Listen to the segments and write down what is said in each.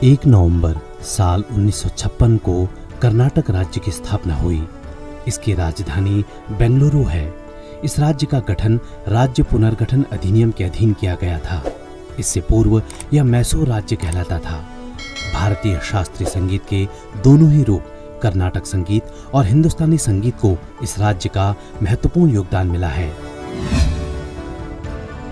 1 नवंबर साल 1956 को कर्नाटक राज्य की स्थापना हुई। इसकी राजधानी बेंगलुरु है। इस राज्य का गठन राज्य पुनर्गठन अधिनियम के अधीन किया गया था। इससे पूर्व यह मैसूर राज्य कहलाता था। भारतीय शास्त्रीय संगीत के दोनों ही रूप, कर्नाटक संगीत और हिंदुस्तानी संगीत को इस राज्य का महत्वपूर्ण योगदान मिला है।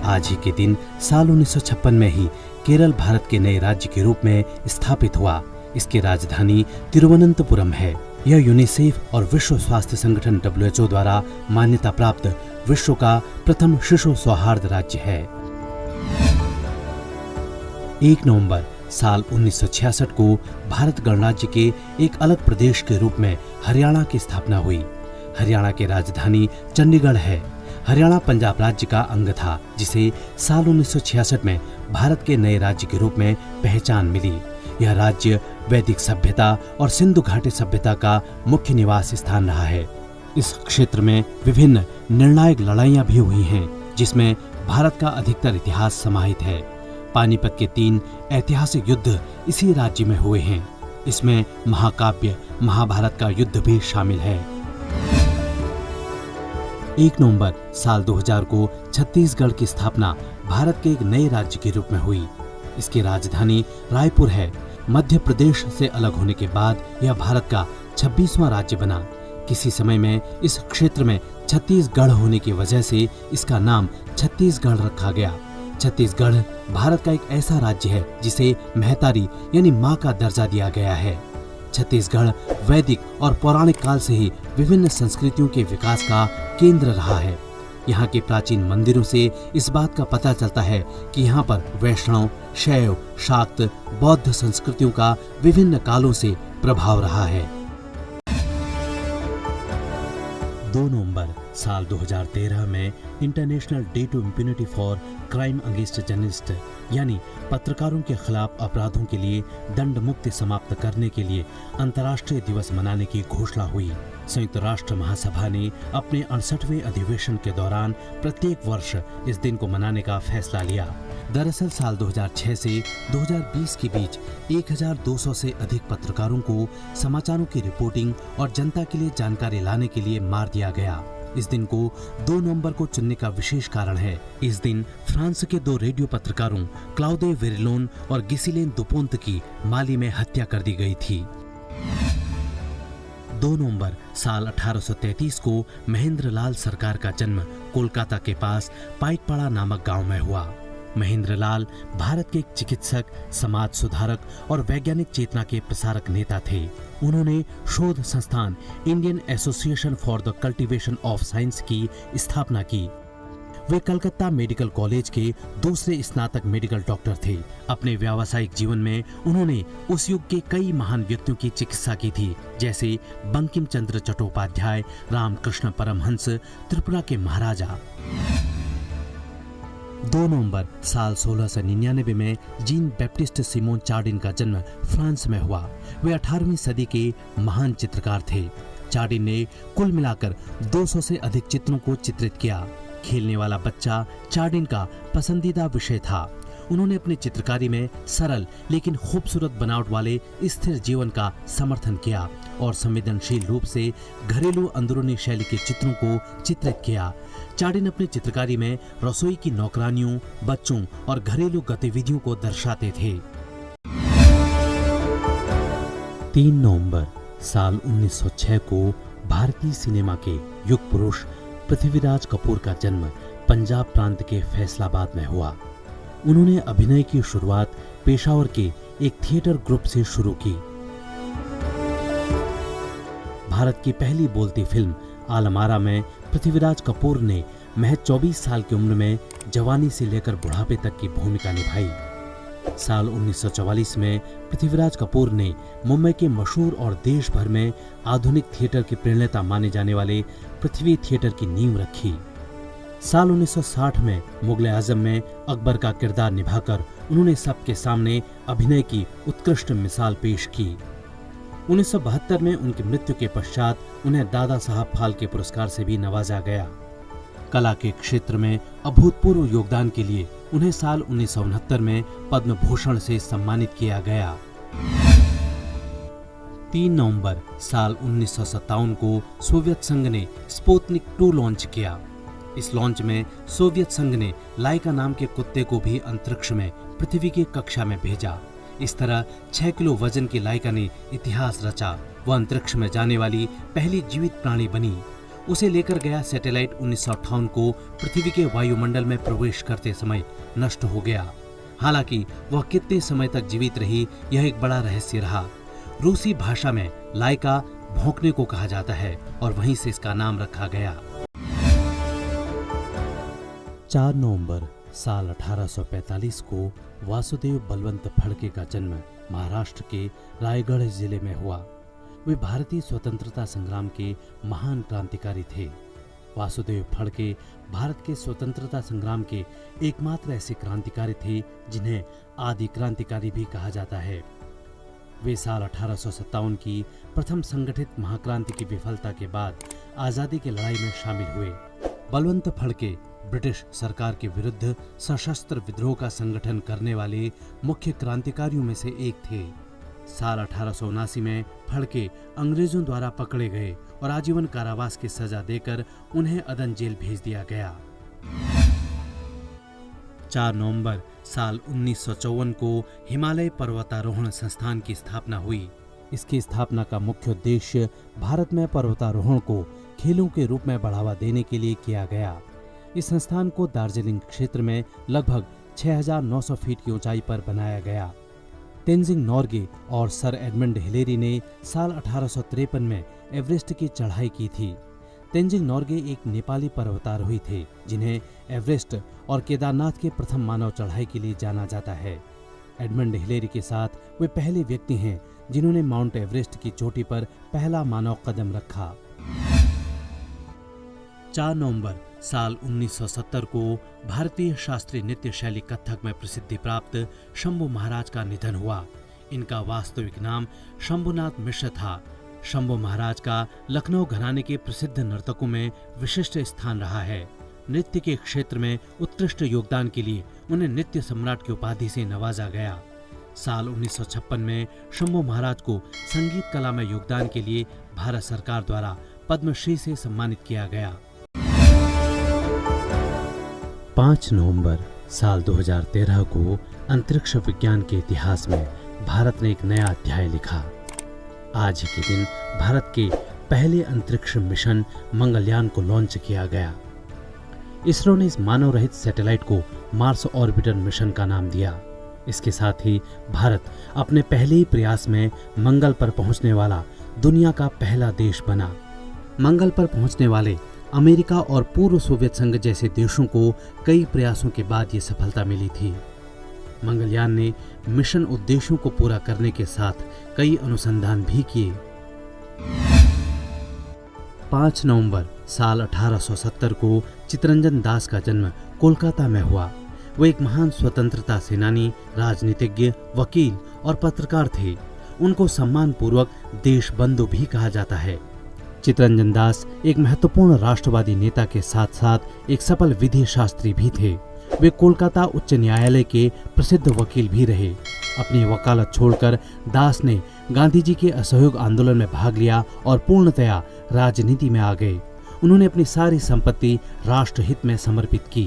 आज ही के दिन साल 1956 में ही केरल भारत के नए राज्य के रूप में स्थापित हुआ। इसकी राजधानी तिरुवनंतपुरम है। यह यूनिसेफ और विश्व स्वास्थ्य संगठन WHO द्वारा मान्यता प्राप्त विश्व का प्रथम शिशु सौहार्द राज्य है। 1 नवंबर साल 1966 को भारत गणराज्य के एक अलग प्रदेश के रूप में हरियाणा की स्थापना हुई। हरियाणा की राजधानी चंडीगढ़ है। हरियाणा पंजाब राज्य का अंग था, जिसे साल 1966 में भारत के नए राज्य के रूप में पहचान मिली। यह राज्य वैदिक सभ्यता और सिंधु घाटी सभ्यता का मुख्य निवास स्थान रहा है। इस क्षेत्र में विभिन्न निर्णायक लड़ाइयां भी हुई हैं, जिसमें भारत का अधिकतर इतिहास समाहित है। पानीपत के 3 ऐतिहासिक युद्ध इसी राज्य में हुए हैं। इसमें महाकाव्य महाभारत का युद्ध भी शामिल है। 1 नवंबर साल 2000 को छत्तीसगढ़ की स्थापना भारत के एक नए राज्य के रूप में हुई। इसकी राजधानी रायपुर है। मध्य प्रदेश से अलग होने के बाद यह भारत का 26वां राज्य बना। किसी समय में इस क्षेत्र में छत्तीसगढ़ होने की वजह से इसका नाम छत्तीसगढ़ रखा गया। छत्तीसगढ़ भारत का एक ऐसा राज्य है जिसे महतारी यानी माँ का दर्जा दिया गया है। छत्तीसगढ़ वैदिक और पौराणिक काल से ही विभिन्न संस्कृतियों के विकास का केंद्र रहा है। यहाँ के प्राचीन मंदिरों से इस बात का पता चलता है कि यहाँ पर वैष्णव, शैव, शाक्त, बौद्ध संस्कृतियों का विभिन्न कालों से प्रभाव रहा है। 2 नवंबर साल 2013 में international day to immunity for crime against journalist यानी पत्रकारों के खिलाफ अपराधों के लिए दंड मुक्ति समाप्त करने के लिए अंतर्राष्ट्रीय दिवस मनाने की घोषणा हुई। संयुक्त राष्ट्र महासभा ने अपने 68वें अधिवेशन के दौरान प्रत्येक वर्ष इस दिन को मनाने का फैसला लिया। दरअसल साल 2006 से 2020 के बीच 1200 से अधिक पत्रकारों को समाचारों की रिपोर्टिंग और जनता के लिए जानकारी लाने के लिए मार दिया गया। इस दिन को 2 नवंबर को चुनने का विशेष कारण है। इस दिन फ्रांस के 2 रेडियो पत्रकारों क्लाउदे वेरिलोन और गिसिलेन दुपोंत की माली में हत्या कर दी गई थी। 2 नवंबर साल 1833 को महेंद्र लाल सरकार का जन्म कोलकाता के पास पाइकपाड़ा नामक गांव में हुआ। महेंद्र लाल भारत के एक चिकित्सक, समाज सुधारक और वैज्ञानिक चेतना के प्रसारक नेता थे। उन्होंने शोध संस्थान Indian association for the cultivation of science की स्थापना की। वे कलकत्ता मेडिकल कॉलेज के दूसरे स्नातक मेडिकल डॉक्टर थे। अपने व्यावसायिक जीवन में उन्होंने उस युग के कई महान व्यक्तियों की चिकित्सा की थी, जैसे बंकिम चंद्र चट्टोपाध्याय, रामकृष्ण परमहंस, त्रिपुरा के महाराजा। 2 नवंबर साल 1699 में जीन बैप्टिस्ट सिमोन चार्डिन का जन्म फ्रांस में हुआ। वे 18वीं सदी के महान चित्रकार थे। चार्डिन ने कुल मिलाकर 200 से अधिक चित्रों को चित्रित किया। खेलने वाला बच्चा चार्डिन का पसंदीदा विषय था। उन्होंने अपनी चित्रकारी में सरल लेकिन खूबसूरत बनावट वाले स्थिर जीवन का समर्थन किया और संवेदनशील रूप से घरेलू अंदरूनी शैली के चित्रों को चित्रित किया। चार्डिन अपनी चित्रकारी में रसोई की नौकरानियों, बच्चों और घरेलू गतिविधियों को दर्शाते थे। 3 नवंबर साल 1906 को भारतीय सिनेमा के युग पुरुष पृथ्वीराज कपूर का जन्म पंजाब प्रांत के फैसलाबाद में हुआ। उन्होंने अभिनय की शुरुआत पेशावर के एक थिएटर ग्रुप से शुरू की। भारत की पहली बोलती फिल्म आलमारा में पृथ्वीराज कपूर ने महज 24 साल की उम्र में जवानी से लेकर बुढ़ापे तक की भूमिका निभाई। साल 1944 में पृथ्वीराज कपूर ने मुंबई के मशहूर और देश भर में आधुनिक थिएटर के प्रणेता माने जाने वाले पृथ्वी थिएटर की नींव रखी। साल 1960 में मुगल आजम में अकबर का किरदार निभाकर उन्होंने सबके सामने अभिनय की उत्कृष्ट मिसाल पेश की। 1972 में उनकी मृत्यु के पश्चात उन्हें दादा साहब फाल्के पुरस्कार से भी नवाजा गया। कला के क्षेत्र में अभूतपूर्व योगदान के लिए उन्हें साल 1969 में पद्म भूषण से सम्मानित किया गया। 3 नवंबर साल 1957 को सोवियत संघ ने स्पुतनिक 2 लॉन्च किया। इस लॉन्च में सोवियत संघ ने लाइका नाम के कुत्ते को भी अंतरिक्ष में पृथ्वी की कक्षा में भेजा। इस तरह 6 किलो वजन की लाइका ने इतिहास रचा। वह अंतरिक्ष में जाने वाली पहली जीवित प्राणी बनी। उसे लेकर गया सैटेलाइट 1958 को पृथ्वी के वायुमंडल में प्रवेश करते समय नष्ट हो गया। हालांकि वह कितने समय तक जीवित रही, यह एक बड़ा रहस्य रहा। रूसी भाषा में लाइका भौंकने को कहा जाता है और वहीं से इसका नाम रखा गया। 4 नवंबर साल 1845 को वासुदेव बलवंत फड़के का जन्म महाराष्ट्र के रायगढ़ जिले में हुआ। वे भारतीय स्वतंत्रता संग्राम के महान क्रांतिकारी थे। वासुदेव फड़के भारत के स्वतंत्रता संग्राम के एकमात्र ऐसे क्रांतिकारी थे जिन्हें आदि क्रांतिकारी भी कहा जाता है। वे साल 1857 की प्रथम संगठित महाक्रांति की विफलता के बाद आजादी की लड़ाई में शामिल हुए। बलवंत फड़के ब्रिटिश सरकार के विरुद्ध सशस्त्र विद्रोह का संगठन करने वाले मुख्य क्रांतिकारियों में से एक थे। साल 1879 में फड़के अंग्रेजों द्वारा पकड़े गए और आजीवन कारावास की सजा देकर उन्हें अदन जेल भेज दिया गया। 4 नवंबर साल 1954 को हिमालय पर्वतारोहण संस्थान की स्थापना हुई। इसकी स्थापना का मुख्य उद्देश्य भारत में पर्वतारोहण को खेलों के रूप में बढ़ावा देने के लिए किया गया। इस संस्थान को दार्जिलिंग क्षेत्र में लगभग 6,900 फीट की ऊंचाई पर बनाया गया। तेंजिंग नोर्गे और सर एडमंड हिलेरी ने साल 1853 में एवरेस्ट की चढ़ाई की थी। तेंजिंग नोर्गे एक नेपाली पर्वतारोही थे जिन्हें एवरेस्ट और केदारनाथ के प्रथम मानव चढ़ाई के लिए जाना जाता है। एडमंड हिलेरी के साथ वे पहले व्यक्ति हैं जिन्होंने माउंट एवरेस्ट की चोटी पर पहला मानव कदम रखा। 4 नवंबर साल 1970 को भारतीय शास्त्रीय नृत्य शैली कथक में प्रसिद्धि प्राप्त शंभू महाराज का निधन हुआ। इनका वास्तविक नाम शंभुनाथ मिश्र था। शंभू महाराज का लखनऊ घराने के प्रसिद्ध नर्तकों में विशिष्ट स्थान रहा है। नृत्य के क्षेत्र में उत्कृष्ट योगदान के लिए उन्हें नृत्य सम्राट की उपाधि से नवाजा गया। साल 1956 में शंभू महाराज को संगीत कला में योगदान के लिए भारत सरकार द्वारा पद्मश्री से सम्मानित किया गया। 5 नवंबर साल 2013 को अंतरिक्ष विज्ञान के इतिहास में भारत ने एक नया अध्याय लिखा। आज ही के दिन भारत के पहले अंतरिक्ष मिशन मंगलयान को लॉन्च किया गया। इसरो ने इस मानव रहित सैटेलाइट को मार्स ऑर्बिटर मिशन का नाम दिया। इसके साथ ही भारत अपने पहले ही प्रयास में मंगल पर पहुंचने वाला दुनिया का पहला देश बना। मंगल पर पहुंचने वाले अमेरिका और पूर्व सोवियत संघ जैसे देशों को कई प्रयासों के बाद ये सफलता मिली थी। मंगलयान ने मिशन उद्देश्यों को पूरा करने के साथ कई अनुसंधान भी किए। 5 नवंबर साल 1870 को चित्तरंजन दास का जन्म कोलकाता में हुआ। वो एक महान स्वतंत्रता सेनानी, राजनीतिज्ञ, वकील और पत्रकार थे। उनको सम्मानपूर्वक देशबंधु भी कहा जाता है। चित्तरंजन दास एक महत्वपूर्ण राष्ट्रवादी नेता के साथ साथ एक सफल विधि शास्त्री भी थे। वे कोलकाता उच्च न्यायालय के प्रसिद्ध वकील भी रहे। अपनी वकालत छोड़कर दास ने गांधी जी के असहयोग आंदोलन में भाग लिया और पूर्णतया राजनीति में आ गए। उन्होंने अपनी सारी संपत्ति राष्ट्रहित में समर्पित की।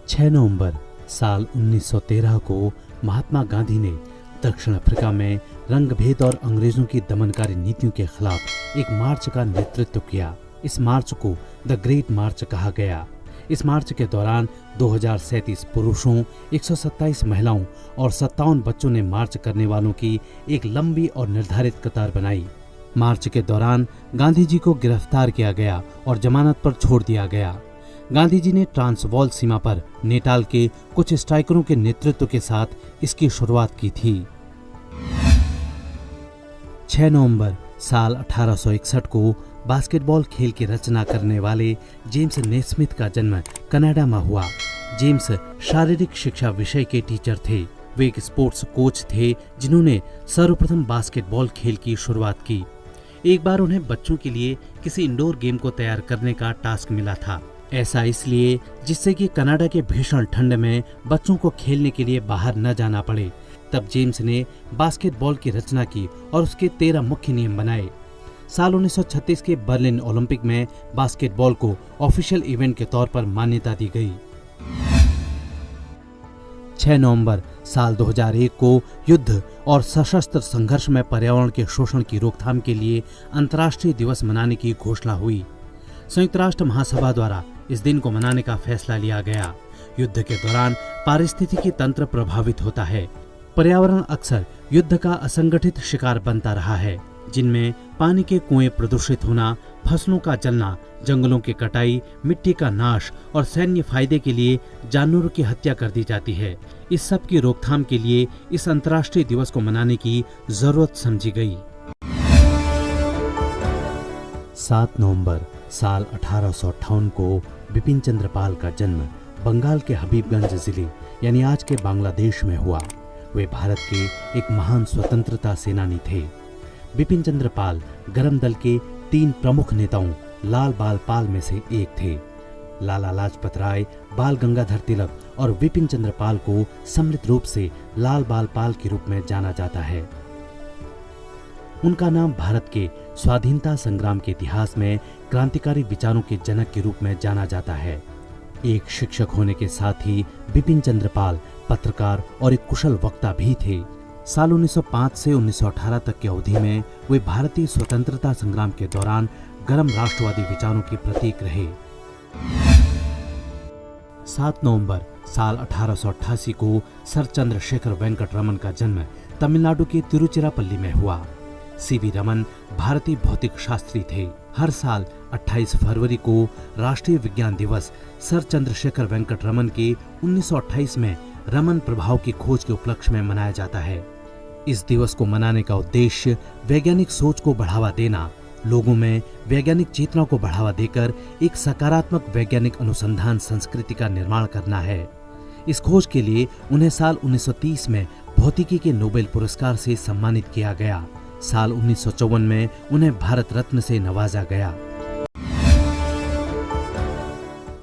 6 नवंबर साल 1913 को महात्मा गांधी ने दक्षिण अफ्रीका में रंगभेद और अंग्रेजों की दमनकारी नीतियों के खिलाफ एक मार्च का नेतृत्व किया। इस मार्च को द ग्रेट मार्च कहा गया। इस मार्च के दौरान 2037 पुरुषों, 127 महिलाओं और 57 बच्चों ने मार्च करने वालों की एक लंबी और निर्धारित कतार बनाई। मार्च के दौरान गांधी जी को गिरफ्तार किया गया और जमानत पर छोड़ दिया गया। गांधी जी ने ट्रांसवाल सीमा पर नेटाल के कुछ स्ट्राइकरों के नेतृत्व के साथ इसकी शुरुआत की थी। 6 नवंबर साल 1861 को बास्केटबॉल खेल की रचना करने वाले जेम्स नेस्मिथ का जन्म कनाडा में हुआ। जेम्स शारीरिक शिक्षा विषय के टीचर थे। वे एक स्पोर्ट्स कोच थे जिन्होंने सर्वप्रथम बास्केटबॉल खेल की शुरुआत की। एक बार उन्हें बच्चों के लिए किसी इंडोर गेम को तैयार करने का टास्क मिला था। ऐसा इसलिए जिससे कि कनाडा के भीषण ठंड में बच्चों को खेलने के लिए बाहर न जाना पड़े। तब जेम्स ने बास्केटबॉल की रचना की और उसके 13 मुख्य नियम बनाए। साल 1936 के बर्लिन ओलंपिक में बास्केटबॉल को ऑफिशियल इवेंट के तौर पर मान्यता दी गई। 6 नवंबर साल 2001 को युद्ध और सशस्त्र संघर्ष में पर्यावरण के शोषण की रोकथाम के लिए अंतर्राष्ट्रीय दिवस मनाने की घोषणा हुई। संयुक्त राष्ट्र महासभा द्वारा इस दिन को मनाने का फैसला लिया गया। युद्ध के दौरान पारिस्थितिकी तंत्र प्रभावित होता है। पर्यावरण अक्सर युद्ध का असंगठित शिकार बनता रहा है, जिनमें पानी के कुएं प्रदूषित होना, फसलों का जलना, जंगलों की कटाई, मिट्टी का नाश और सैन्य फायदे के लिए जानवरों की हत्या कर दी जाती है। इस सब की रोकथाम के लिए इस अंतर्राष्ट्रीय दिवस को मनाने की जरूरत समझी गई। 7 नवंबर साल 1858 को बिपिन चंद्र पाल का जन्म बंगाल के हबीबगंज जिले यानी आज के बांग्लादेश में हुआ। वे भारत के एक महान स्वतंत्रता सेनानी थे। बिपिन चंद्र पाल गरम दल के 3 प्रमुख नेताओं लाल बाल पाल में से एक थे। लाला लाजपत राय, बाल गंगाधर तिलक और बिपिन चंद्र पाल को सम्मिलित रूप से लाल बाल पाल के रूप में जाना जाता है। उनका नाम भारत के स्वाधीनता संग्राम के इतिहास में क्रांतिकारी विचारों के जनक के रूप में जाना जाता है। एक शिक्षक होने के साथ ही बिपिन चंद्र पाल पत्रकार और एक कुशल वक्ता भी थे। साल 1905 से 1918 तक की अवधि में वे भारतीय स्वतंत्रता संग्राम के दौरान गर्म राष्ट्रवादी विचारों के प्रतीक रहे। 7 नवंबर साल 1888 को सर चंद्रशेखर वेंकट रमन का जन्म तमिलनाडु के तिरुचिरापल्ली में हुआ। सीवी रमन भारतीय भौतिक शास्त्री थे। हर साल 28 फरवरी को राष्ट्रीय विज्ञान दिवस सर चंद्रशेखर वेंकट रमन के 1928 में रमन प्रभाव की खोज के उपलक्ष्य में मनाया जाता है। इस दिवस को मनाने का उद्देश्य वैज्ञानिक सोच को बढ़ावा देना, लोगों में वैज्ञानिक चेतना को बढ़ावा देकर एक सकारात्मक वैज्ञानिक अनुसंधान संस्कृति का निर्माण करना है। इस खोज के लिए उन्हें साल 1930 में भौतिकी के नोबेल पुरस्कार से सम्मानित किया गया। साल 1954 में उन्हें भारत रत्न से नवाजा गया।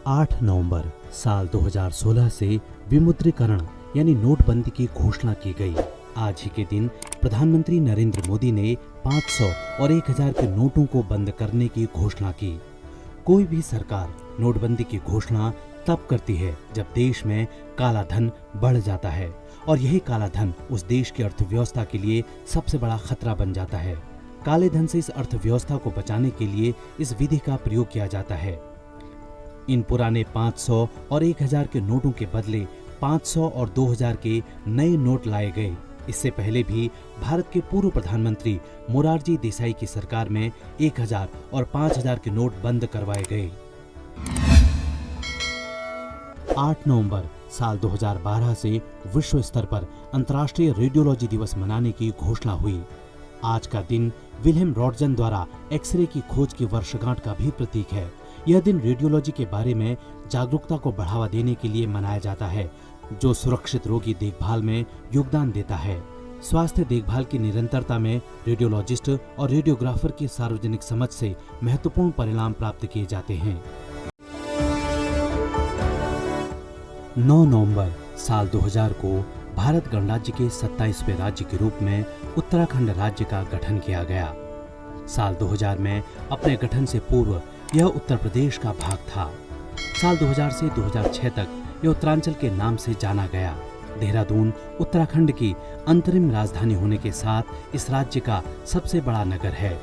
8 नवंबर साल 2016 से विमुद्रीकरण यानी नोटबंदी की घोषणा की गई। आज ही के दिन प्रधानमंत्री नरेंद्र मोदी ने 500 और 1000 के नोटों को बंद करने की घोषणा की। कोई भी सरकार नोटबंदी की घोषणा तब करती है जब देश में काला धन बढ़ जाता है और यही काला धन उस देश की अर्थव्यवस्था के लिए सबसे बड़ा खतरा बन जाता है। काले धन से इस अर्थव्यवस्था को बचाने के लिए इस विधि का प्रयोग किया जाता है। इन पुराने 500 और 1000 के नोटों के बदले 500 और 2000 के नए नोट लाए गए। इससे पहले भी भारत के पूर्व प्रधानमंत्री मोरारजी देसाई की सरकार में 1000 और 5000 के नोट बंद करवाए गए। 8 नवंबर साल 2012 से विश्व स्तर पर अंतर्राष्ट्रीय रेडियोलॉजी दिवस मनाने की घोषणा हुई। आज का दिन विल्हेम रॉन्टजन द्वारा एक्सरे की खोज की वर्षगांठ का भी प्रतीक है। यह दिन रेडियोलॉजी के बारे में जागरूकता को बढ़ावा देने के लिए मनाया जाता है, जो सुरक्षित रोगी देखभाल में योगदान देता है। स्वास्थ्य देखभाल की निरंतरता में रेडियोलॉजिस्ट और रेडियोग्राफर की सार्वजनिक समझ से महत्वपूर्ण परिणाम प्राप्त किए जाते हैं। 9 नवंबर साल 2000 को भारत गणराज्य के 27वें राज्य के रूप में उत्तराखंड राज्य का गठन किया गया। साल 2000 में अपने गठन से पूर्व यह उत्तर प्रदेश का भाग था। साल 2000 से 2006 तक यह उत्तरांचल के नाम से जाना गया। देहरादून उत्तराखंड की अंतरिम राजधानी होने के साथ इस राज्य का सबसे बड़ा नगर है।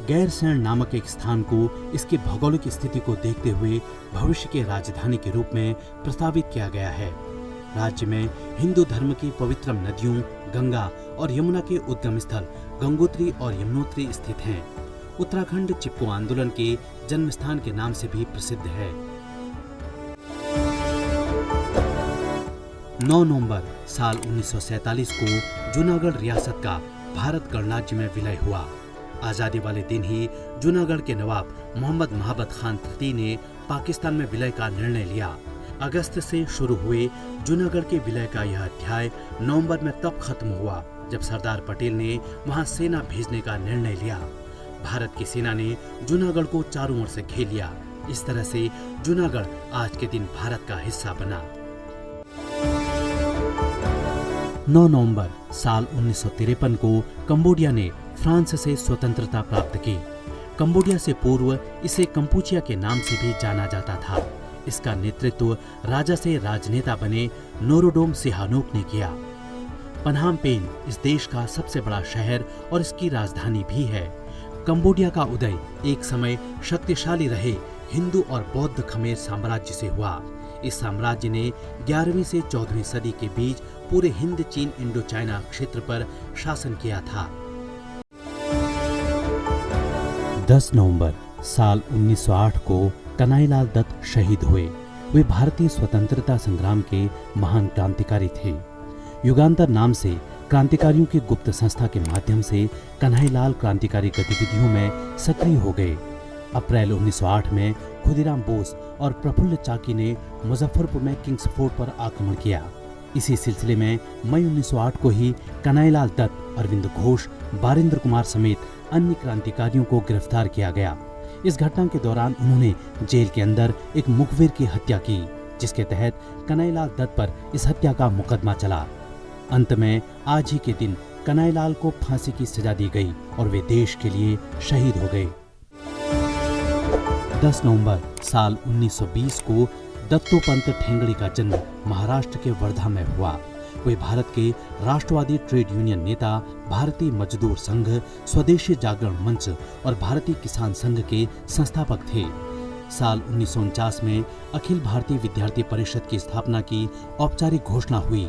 गैरसैंण नामक एक स्थान को इसकी भौगोलिक स्थिति को देखते हुए भविष्य की राजधानी के रूप में प्रस्तावित किया गया है। राज्य में हिंदू धर्म की पवित्र नदियों गंगा और यमुना के उद्गम स्थल गंगोत्री और यमुनोत्री स्थित हैं। उत्तराखंड चिपको आंदोलन के जन्म स्थान के नाम से भी प्रसिद्ध है। 9 नवंबर साल 1947 को जूनागढ़ रियासत का भारत गणराज्य में विलय हुआ। आजादी वाले दिन ही जूनागढ़ के नवाब मोहम्मद महाबत खान तृतीय ने पाकिस्तान में विलय का निर्णय लिया। अगस्त से शुरू हुए जूनागढ़ के विलय का यह अध्याय नवंबर में तब खत्म हुआ जब सरदार पटेल ने वहां सेना भेजने का निर्णय लिया। भारत की सेना ने जूनागढ़ को चारों ओर से घेर लिया। इस तरह से जूनागढ़ आज के दिन भारत का हिस्सा बना। 9 नवंबर साल 1953 को कंबोडिया ने फ्रांस से स्वतंत्रता प्राप्त की। कंबोडिया से पूर्व इसे कंपूचिया के नाम से भी जाना जाता था। इसका नेतृत्व राजा से राजनेता बने नोरोडोम सिहानोक ने किया। पनहाम पेन इस देश का सबसे बड़ा शहर और इसकी राजधानी भी है। कंबोडिया का उदय एक समय शक्तिशाली रहे हिंदू और बौद्ध खमेर साम्राज्य से हुआ। इस साम्राज्य ने 11वीं से 14वीं सदी के बीच पूरे हिंद चीन इंडो चाइना क्षेत्र पर शासन किया था। 10 नवंबर साल 1908 को कन्हैयालाल दत्त शहीद हुए। वे भारतीय स्वतंत्रता संग्राम के महान क्रांतिकारी थे। युगांतर नाम से क्रांतिकारियों की गुप्त संस्था के माध्यम से कन्हैयालाल क्रांतिकारी गतिविधियों में सक्रिय हो गए। अप्रैल 1908 में खुदीराम बोस और प्रफुल्ल चाकी ने मुजफ्फरपुर में किंग्स फोर्ट पर आक्रमण किया। इसी सिलसिले में मई 1908 को ही कन्हैयालाल दत्त, अरविंद घोष, बारिंद्र कुमार समेत अन्य क्रांतिकारियों को गिरफ्तार किया गया। इस घटना के दौरान उन्होंने जेल के अंदर एक मुखबिर की हत्या की, जिसके तहत कन्हैयालाल दत्त पर इस हत्या का मुकदमा चला। अंत में आज ही के दिन कन्हैयालाल को फांसी की सजा दी गई और वे देश के लिए शहीद हो गए। 10 नवंबर साल 1920 को दत्तोपंत ठेंगड़ी का जन्म महाराष्ट्र के वर्धा में हुआ। वे भारत के राष्ट्रवादी ट्रेड यूनियन नेता, भारतीय मजदूर संघ, स्वदेशी जागरण मंच और भारतीय किसान संघ के संस्थापक थे। साल 1949 में अखिल भारतीय विद्यार्थी परिषद की स्थापना की औपचारिक घोषणा हुई।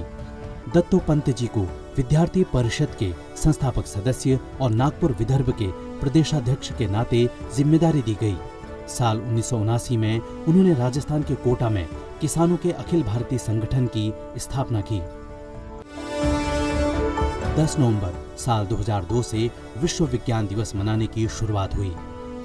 दत्तोपंत जी को विद्यार्थी परिषद के संस्थापक सदस्य और नागपुर विदर्भ के प्रदेशाध्यक्ष के नाते जिम्मेदारी दी गई। साल 1979 में उन्होंने राजस्थान के कोटा में किसानों के अखिल भारतीय संगठन की स्थापना की। 10 नवंबर साल 2002 से विश्व विज्ञान दिवस मनाने की शुरुआत हुई।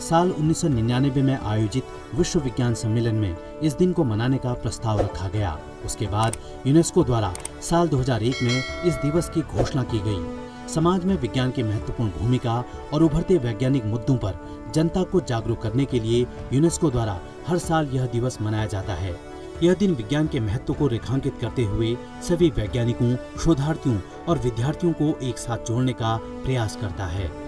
साल 1999 में आयोजित विश्व विज्ञान सम्मेलन में इस दिन को मनाने का प्रस्ताव रखा गया। उसके बाद यूनेस्को द्वारा साल 2001 में इस दिवस की घोषणा की गई। समाज में विज्ञान की महत्वपूर्ण भूमिका और उभरते वैज्ञानिक मुद्दों पर जनता को जागरूक करने के लिए यूनेस्को द्वारा हर साल यह दिवस मनाया जाता है। यह दिन विज्ञान के महत्व को रेखांकित करते हुए सभी वैज्ञानिकों, शोधार्थियों और विद्यार्थियों को एक साथ जोड़ने का प्रयास करता है।